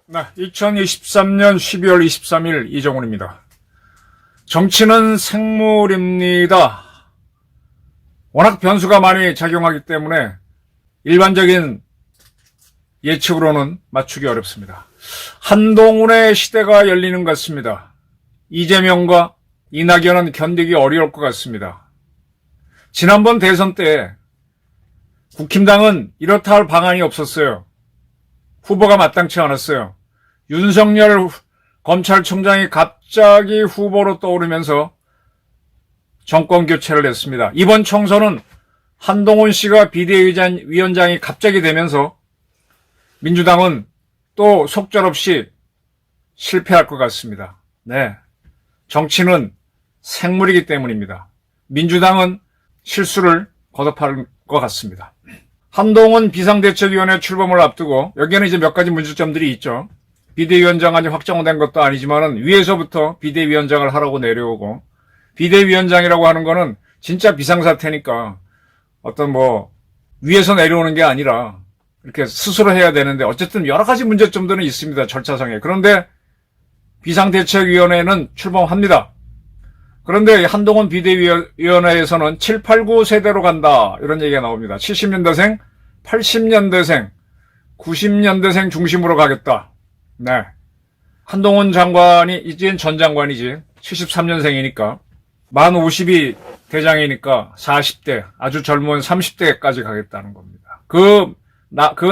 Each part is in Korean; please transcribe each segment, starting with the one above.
네, 2023년 12월 23일 이정훈입니다. 정치는 생물입니다. 워낙 변수가 많이 작용하기 때문에 일반적인 예측으로는 맞추기 어렵습니다. 한동훈의 시대가 열리는 것 같습니다. 이재명과 이낙연은 견디기 어려울 것 같습니다. 지난번 대선 때 국힘당은 이렇다 할 방안이 없었어요. 후보가 마땅치 않았어요. 윤석열 검찰총장이 갑자기 후보로 떠오르면서 정권 교체를 했습니다. 이번 총선은 한동훈 씨가 비대위원장이 갑자기 되면서 민주당은 또 속절없이 실패할 것 같습니다. 네, 정치는 생물이기 때문입니다. 민주당은 실수를 거듭할 것 같습니다. 한동훈 비상대책위원회 출범을 앞두고 여기에는 이제 몇 가지 문제점들이 있죠. 비대위원장이 확정된 것도 아니지만은 위에서부터 비대위원장을 하라고 내려오고, 비대위원장이라고 하는 거는 진짜 비상사태니까 어떤 위에서 내려오는 게 아니라 이렇게 스스로 해야 되는데, 어쨌든 여러 가지 문제점들은 있습니다. 절차상에. 그런데 비상대책위원회는 출범합니다. 그런데 한동훈 비대위원회에서는 7, 8, 9 세대로 간다, 이런 얘기가 나옵니다. 70년대생, 80년대생, 90년대생 중심으로 가겠다. 네. 한동훈 장관이, 이젠 전 장관이지, 73년생이니까, 만 50이 대장이니까 40대, 아주 젊은 30대까지 가겠다는 겁니다. 그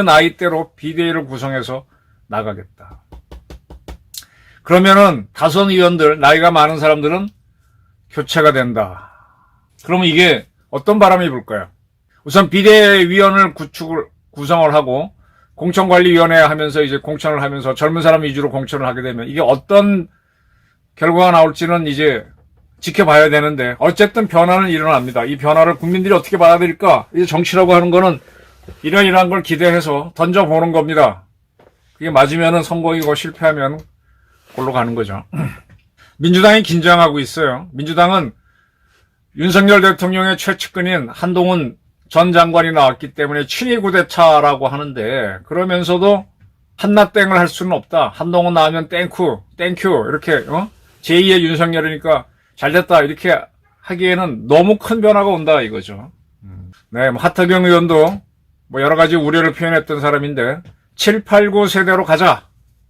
나이대로 비대위를 구성해서 나가겠다. 그러면은 다선 의원들, 나이가 많은 사람들은 교체가 된다. 그러면 이게 어떤 바람이 불까요? 우선 비대위원을 구성을 하고 공천관리위원회 하면서 이제 공천을 하면서 젊은 사람 위주로 공천을 하게 되면 이게 어떤 결과가 나올지는 이제 지켜봐야 되는데, 어쨌든 변화는 일어납니다. 이 변화를 국민들이 어떻게 받아들일까? 이제 정치라고 하는 거는 이러이러한 걸 기대해서 던져보는 겁니다. 그게 맞으면은 성공이고 실패하면 골로 가는 거죠. 민주당이 긴장하고 있어요. 민주당은 윤석열 대통령의 최측근인 한동훈 전 장관이 나왔기 때문에 친위구대차라고 하는데, 그러면서도 한나땡을 할 수는 없다. 한동훈 나오면 땡큐 이렇게 제2의 윤석열이니까 잘됐다 이렇게 하기에는 너무 큰 변화가 온다 이거죠. 네, 하태경 의원도 여러 가지 우려를 표현했던 사람인데 7, 8, 9 세대로 가자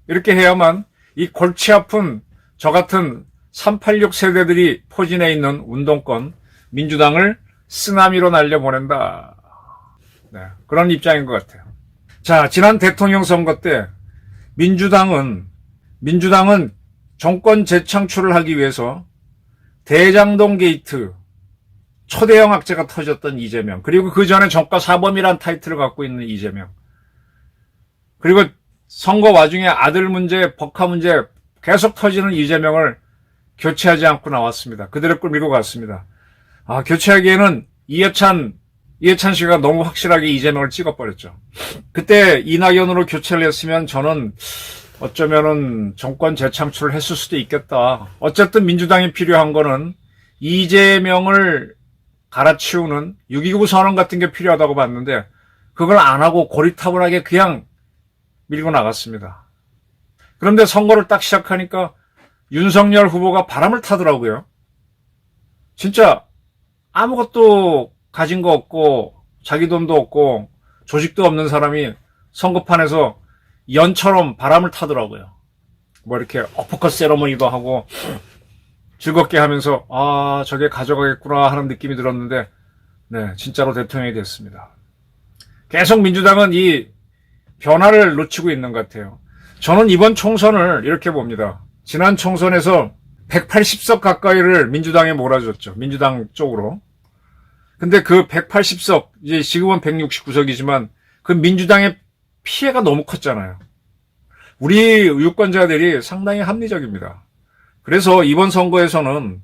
이렇게 해야만 이 골치 아픈 저 같은 3, 8, 6 세대들이 포진해 있는 운동권 민주당을 쓰나미로 날려보낸다. 네, 그런 입장인 것 같아요. 자, 지난 대통령 선거 때 민주당은 정권 재창출을 하기 위해서 대장동 게이트, 초대형 악재가 터졌던 이재명, 그리고 그 전에 정과 사범이란 타이틀을 갖고 있는 이재명, 그리고 선거 와중에 아들 문제, 법카 문제 계속 터지는 이재명을 교체하지 않고 나왔습니다. 그대로 끌고 갔습니다. 교체하기에는 이해찬 씨가 너무 확실하게 이재명을 찍어버렸죠. 그때 이낙연으로 교체를 했으면 저는 어쩌면은 정권 재창출을 했을 수도 있겠다. 어쨌든 민주당이 필요한 거는 이재명을 갈아치우는 6.29 선언 같은 게 필요하다고 봤는데, 그걸 안 하고 고리타분하게 그냥 밀고 나갔습니다. 그런데 선거를 딱 시작하니까 윤석열 후보가 바람을 타더라고요. 진짜 아무것도 가진 거 없고 자기 돈도 없고 조직도 없는 사람이 선거판에서 연처럼 바람을 타더라고요. 이렇게 어퍼컷 세러머니도 하고 즐겁게 하면서 저게 가져가겠구나 하는 느낌이 들었는데, 네, 진짜로 대통령이 됐습니다. 계속 민주당은 이 변화를 놓치고 있는 것 같아요. 저는 이번 총선을 이렇게 봅니다. 지난 총선에서 180석 가까이를 민주당에 몰아줬죠. 민주당 쪽으로. 근데 그 180석, 이제 지금은 169석이지만 그 민주당의 피해가 너무 컸잖아요. 우리 유권자들이 상당히 합리적입니다. 그래서 이번 선거에서는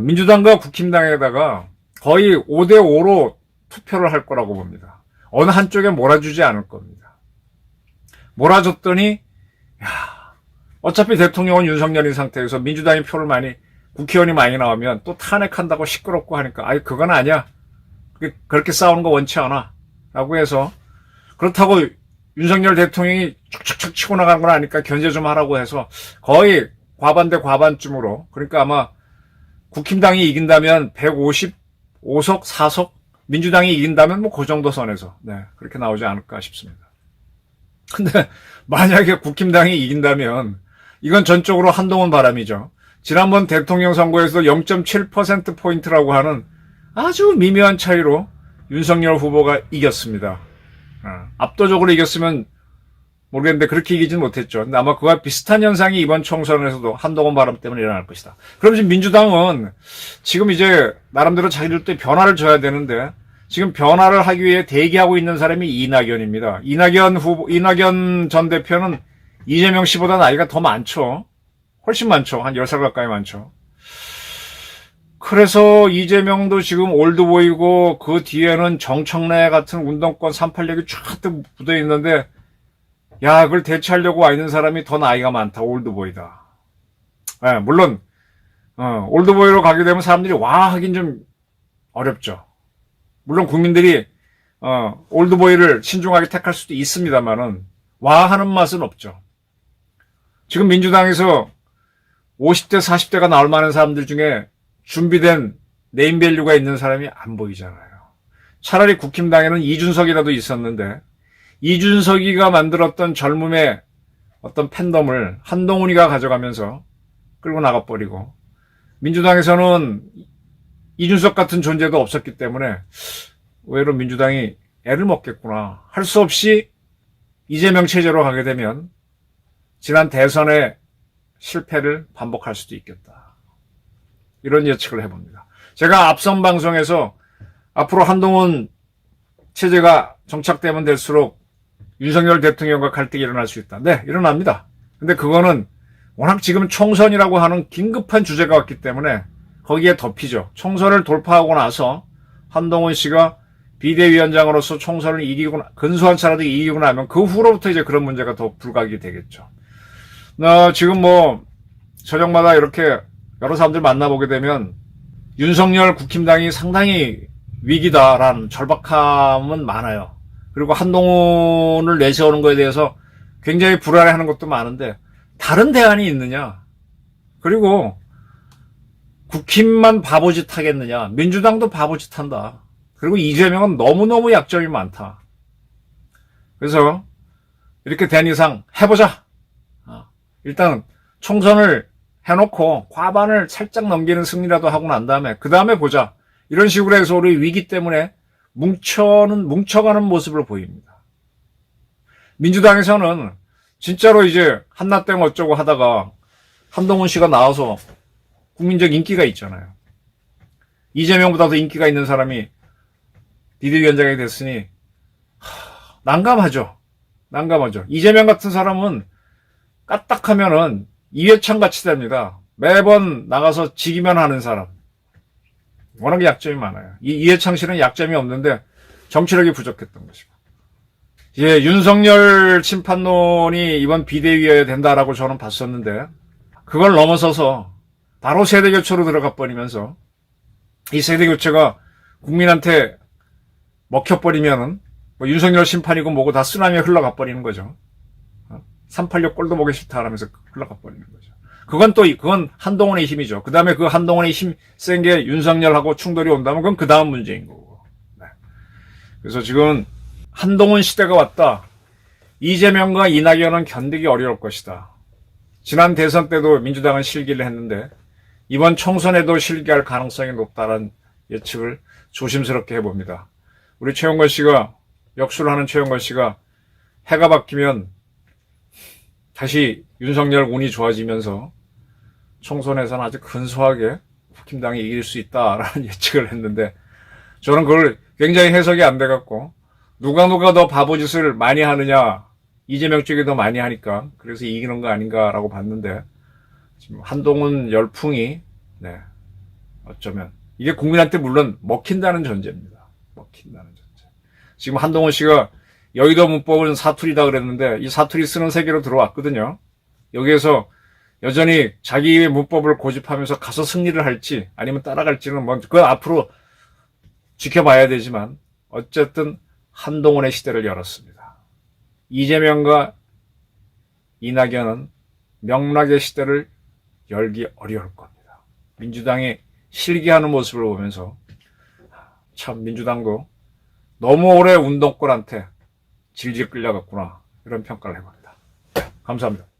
민주당과 국힘당에다가 거의 5대5로 투표를 할 거라고 봅니다. 어느 한쪽에 몰아주지 않을 겁니다. 몰아줬더니 어차피 대통령은 윤석열인 상태에서 민주당이 표를 많이, 국회의원이 많이 나오면 또 탄핵한다고 시끄럽고 하니까, 아이, 그건 아니야. 그렇게 싸우는 거 원치 않아. 라고 해서, 그렇다고 윤석열 대통령이 축축축 치고 나가는 건 아니까 견제 좀 하라고 해서 거의 과반 대 과반쯤으로, 그러니까 아마 국힘당이 이긴다면 155석, 4석, 민주당이 이긴다면 뭐 그 정도 선에서, 네, 그렇게 나오지 않을까 싶습니다. 근데 만약에 국힘당이 이긴다면 이건 전적으로 한동훈 바람이죠. 지난번 대통령 선거에서 0.7%포인트라고 하는 아주 미묘한 차이로 윤석열 후보가 이겼습니다. 압도적으로 이겼으면 모르겠는데 그렇게 이기진 못했죠. 근데 아마 그와 비슷한 현상이 이번 총선에서도 한동훈 바람 때문에 일어날 것이다. 그럼 지금 민주당은 지금 이제 나름대로 자기들도 변화를 줘야 되는데 지금 변화를 하기 위해 대기하고 있는 사람이 이낙연입니다. 이낙연 전 대표는 이재명 씨보다 나이가 더 많죠. 훨씬 많죠. 한 10살 가까이 많죠. 그래서 이재명도 지금 올드보이고 그 뒤에는 정청래 같은 운동권 386이 쫙 묻어 있는데 야, 그걸 대체하려고 와 있는 사람이 더 나이가 많다. 올드보이다. 네, 물론 올드보이로 가게 되면 사람들이 와 하긴 좀 어렵죠. 물론 국민들이 올드보이를 신중하게 택할 수도 있습니다만은 와 하는 맛은 없죠. 지금 민주당에서 50대 40대가 나올 만한 사람들 중에 준비된 네임밸류가 있는 사람이 안 보이잖아요. 차라리 국힘당에는 이준석이라도 있었는데 이준석이가 만들었던 젊음의 어떤 팬덤을 한동훈이가 가져가면서 끌고 나가버리고 민주당에서는 이준석 같은 존재도 없었기 때문에 의외로 민주당이 애를 먹겠구나. 할 수 없이 이재명 체제로 가게 되면 지난 대선의 실패를 반복할 수도 있겠다. 이런 예측을 해봅니다. 제가 앞선 방송에서 앞으로 한동훈 체제가 정착되면 될수록 윤석열 대통령과 갈등이 일어날 수 있다. 네, 일어납니다. 근데 그거는 워낙 지금 총선이라고 하는 긴급한 주제가 왔기 때문에 거기에 덮이죠. 총선을 돌파하고 나서 한동훈 씨가 비대위원장으로서 총선을 이기고, 근소한 차라도 이기고 나면 그 후로부터 이제 그런 문제가 더 불가하게 되겠죠. 지금 뭐, 저녁마다 이렇게 여러 사람들 만나보게 되면 윤석열 국힘당이 상당히 위기다라는 절박함은 많아요. 그리고 한동훈을 내세우는 거에 대해서 굉장히 불안해하는 것도 많은데 다른 대안이 있느냐? 그리고 국힘만 바보짓 하겠느냐? 민주당도 바보짓 한다. 그리고 이재명은 너무너무 약점이 많다. 그래서 이렇게 된 이상 해보자. 일단 총선을 해놓고 과반을 살짝 넘기는 승리라도 하고 난 다음에 그 다음에 보자. 이런 식으로 해서 우리 위기 때문에 뭉쳐가는 모습을 보입니다. 민주당에서는 진짜로 이제 한나땡 어쩌고 하다가 한동훈 씨가 나와서 국민적 인기가 있잖아요. 이재명보다도 인기가 있는 사람이 비대위원장이 됐으니 난감하죠. 이재명 같은 사람은 까딱하면은 이회창 같이 됩니다. 매번 나가서 지기만 하는 사람. 워낙 약점이 많아요. 이회창 씨는 약점이 없는데 정치력이 부족했던 것이고. 예, 윤석열 심판론이 이번 비대위여야 된다라고 저는 봤었는데 그걸 넘어서서 바로 세대교체로 들어가 버리면서 이 세대교체가 국민한테 먹혀버리면은 뭐 윤석열 심판이고 뭐고 다 쓰나미에 흘러가 버리는 거죠. 386 꼴도 보기 싫다 하면서 흘러가 버리는 거죠. 그건 한동훈의 힘이죠. 그 다음에 그 한동훈의 힘 센 게 윤석열하고 충돌이 온다면 그건 그 다음 문제인 거고. 네. 그래서 지금 한동훈 시대가 왔다. 이재명과 이낙연은 견디기 어려울 것이다. 지난 대선 때도 민주당은 실기를 했는데 이번 총선에도 실기할 가능성이 높다는 예측을 조심스럽게 해봅니다. 우리 최영건 씨가 역수를 하는 최영건 씨가 해가 바뀌면 다시 윤석열 운이 좋아지면서 총선에서는 아주 근소하게 국힘당이 이길 수 있다라는 예측을 했는데 저는 그걸 굉장히 해석이 안 돼갖고 누가 더 바보짓을 많이 하느냐 이재명 쪽이 더 많이 하니까 그래서 이기는 거 아닌가라고 봤는데 지금 한동훈 열풍이 네 어쩌면 이게 국민한테 물론 먹힌다는 전제입니다. 지금 한동훈 씨가 여의도 문법은 사투리다 그랬는데 이 사투리 쓰는 세계로 들어왔거든요. 여기에서 여전히 자기의 문법을 고집하면서 가서 승리를 할지 아니면 따라갈지는 뭐 그건 앞으로 지켜봐야 되지만 어쨌든 한동훈의 시대를 열었습니다. 이재명과 이낙연은 명락의 시대를 열기 어려울 겁니다. 민주당이 실기하는 모습을 보면서 참 민주당도 너무 오래 운동권한테 질질 끌려갔구나 이런 평가를 해봅니다. 감사합니다.